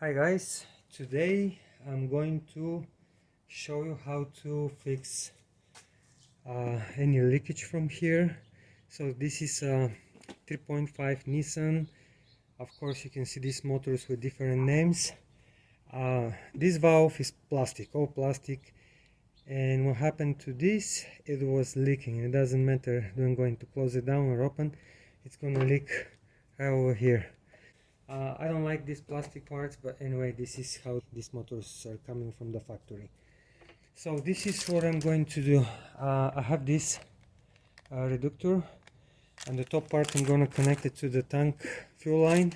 Hi guys, today I'm going to show you how to fix any leakage from here. So this is a 3.5 Nissan. Of course you can see these motors with different names. This valve is plastic, all plastic, and what happened to this, it was leaking. It doesn't matter, I'm going to close it down or open, it's gonna leak right over here. I don't like these plastic parts, but anyway, this is how these motors are coming from the factory. So this is what I'm going to do. I have this reductor, and the top part I'm going to connect it to the tank fuel line,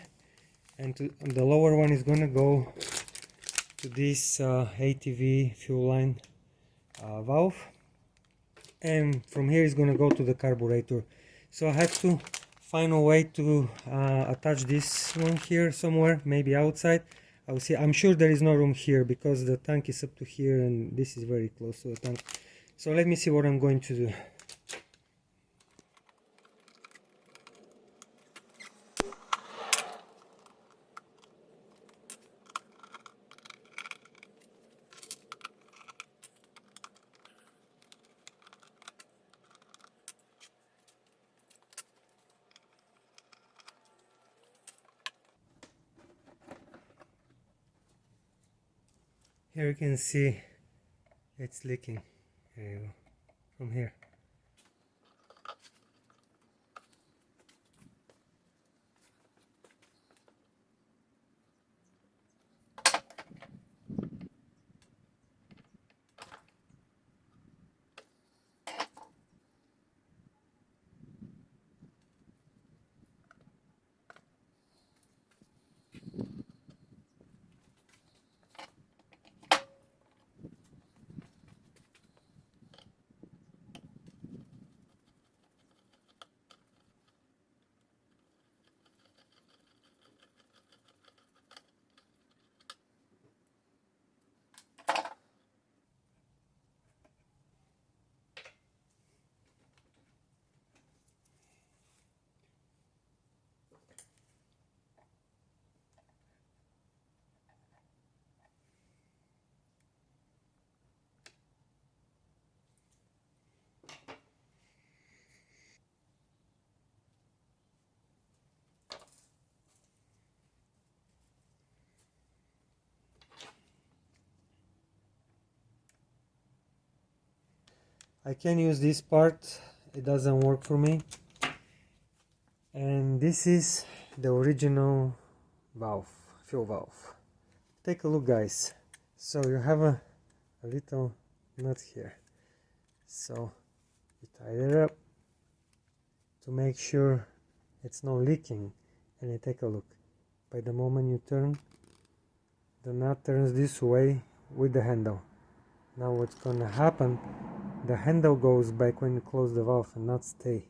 and the lower one is going to go to this ATV fuel line valve, and from here is going to go to the carburetor. So I have to find a way to attach this one here somewhere, maybe outside. I'll see. I'm sure there is no room here because the tank is up to here and this is very close to the tank. So let me see what I'm going to do. Here you can see it's leaking. There you go. From here. I can use this part, it doesn't work for me. And this is the original valve, fuel valve. Take a look guys. So you have a little nut here. So you tie it up to make sure it's not leaking, and you take a look. By the moment you turn, the nut turns this way with the handle. Now what's gonna happen, the handle goes back when you close the valve and not stay.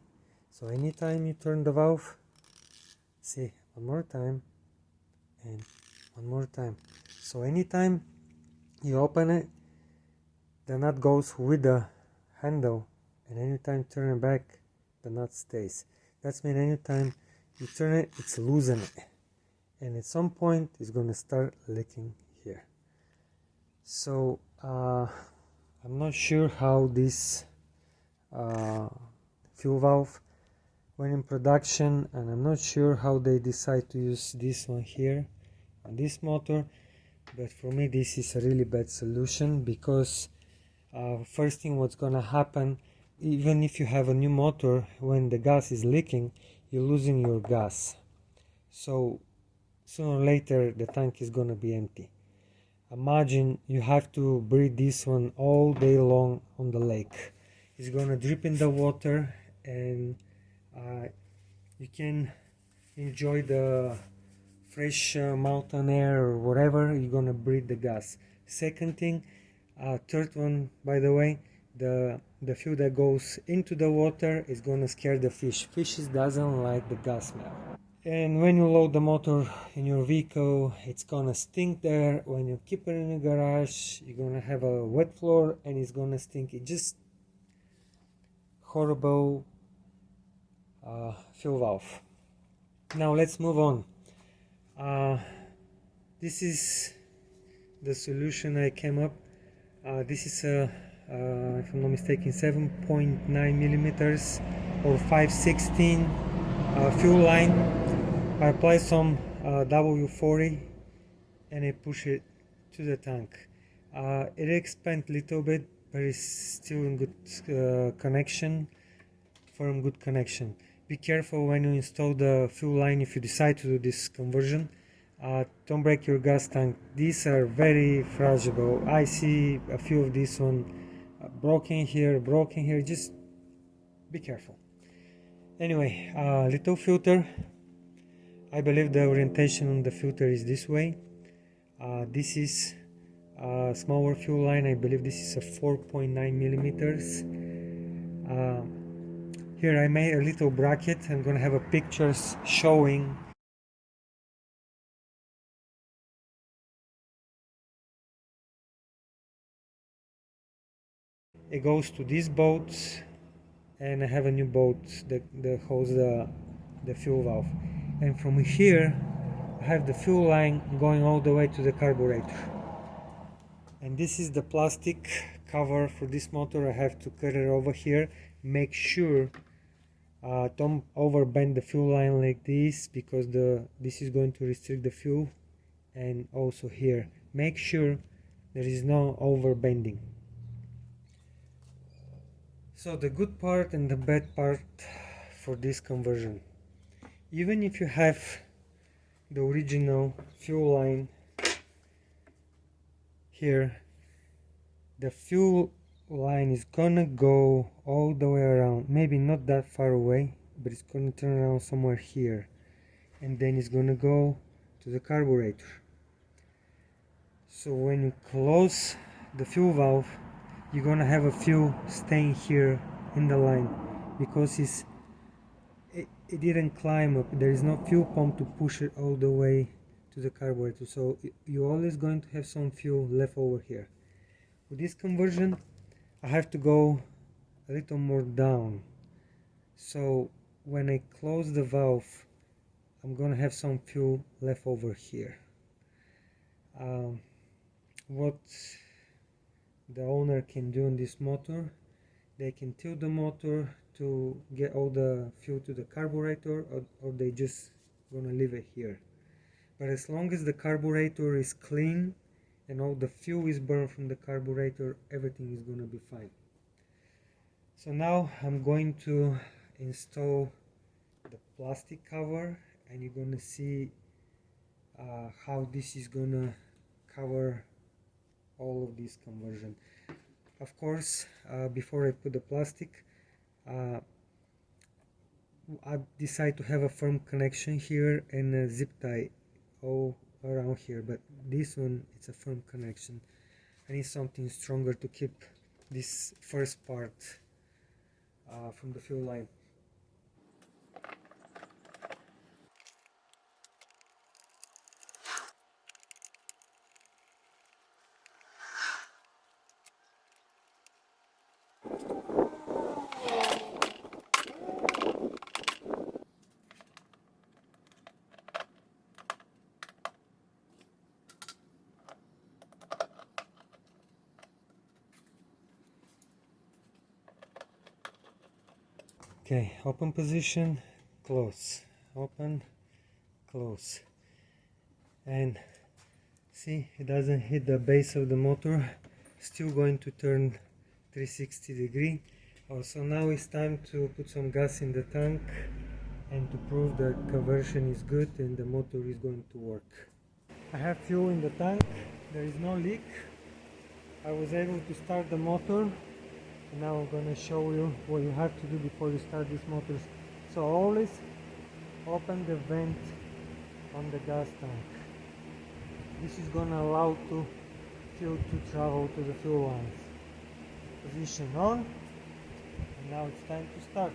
So anytime you turn the valve, see, one more time and one more time. So anytime you open it, the nut goes with the handle, and anytime you turn it back, the nut stays. That's mean anytime you turn it, it's loosen it, and at some point it's gonna start leaking here. So I'm not sure how this fuel valve went in production, and I'm not sure how they decide to use this one here on this motor, but for me this is a really bad solution, because first thing what's gonna happen, even if you have a new motor, when the gas is leaking, you're losing your gas. So sooner or later the tank is gonna be empty. Imagine you have to breathe this one all day long on the lake. It's gonna drip in the water, and you can enjoy the fresh mountain air or whatever. You're gonna breathe the gas. Second thing, third one, by the way, the fuel that goes into the water is gonna scare the fish. Fishes doesn't like the gas smell. And when you load the motor in your vehicle, it's gonna stink there. When you keep it in the garage, you're gonna have a wet floor and it's gonna stink. It's just horrible fuel valve. Now let's move on. This is the solution I came up. This is a if I'm not mistaken, 7.9 millimeters or 5/16 fuel line. I apply some W40 and I push it to the tank. It expands a little bit, but it's still in good connection, firm good connection. Be careful when you install the fuel line if you decide to do this conversion. Don't break your gas tank. These are very fragile. I see a few of these one broken here, just be careful. Anyway, little filter. I believe the orientation on the filter is this way. This is a smaller fuel line. I believe this is a 4.9 millimeters. Here I made a little bracket. I'm gonna have a pictures showing. It goes to this boat, and I have a new boat that holds the fuel valve. And from here I have the fuel line going all the way to the carburetor. And this is the plastic cover for this motor. I have to cut it over here. Make sure don't overbend the fuel line like this, because this is going to restrict the fuel. And also here, make sure there is no overbending. So the good part and the bad part for this conversion: even if you have the original fuel line here, the fuel line is gonna go all the way around, maybe not that far away, but it's gonna turn around somewhere here, and then it's gonna go to the carburetor. So when you close the fuel valve, you're gonna have a fuel staying here in the line, because it didn't climb up. There is no fuel pump to push it all the way to the carburetor, so you're always going to have some fuel left over here. With this conversion, I have to go a little more down, so when I close the valve, I'm gonna have some fuel left over here. What the owner can do on this motor, they can tilt the motor to get all the fuel to the carburetor, or they just gonna leave it here. But as long as the carburetor is clean and all the fuel is burned from the carburetor, everything is gonna be fine. So now I'm going to install the plastic cover, and you're gonna see how this is gonna cover all of this conversion. Of course, before I put the plastic, I decide to have a firm connection here and a zip tie all around here, but this one, it's a firm connection. I need something stronger to keep this first part from the fuel line. Okay, open position, close, open, close, and see, it doesn't hit the base of the motor, still going to turn 360 degree. Also, now it's time to put some gas in the tank and to prove that conversion is good and the motor is going to work. I have fuel in the tank, there is no leak. I was able to start the motor. Now I'm gonna show you what you have to do before you start these motors. So always open the vent on the gas tank. This is gonna allow fuel to travel to the fuel lines. Position on, and now it's time to start.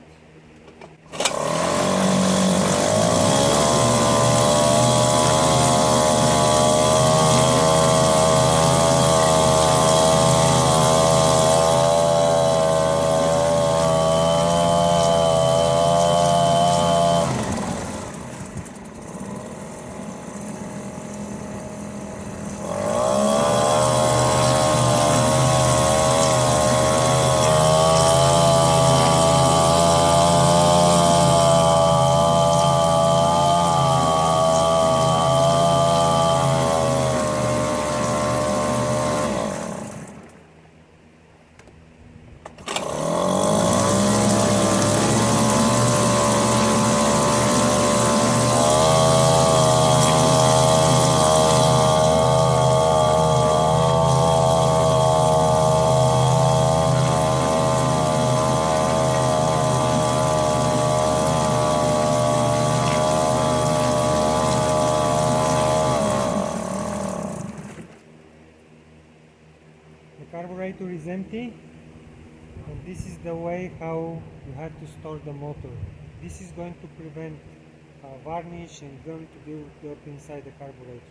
carburetor is empty, and this is the way how you have to store the motor. This is going to prevent varnish and gum to build up inside the carburetor.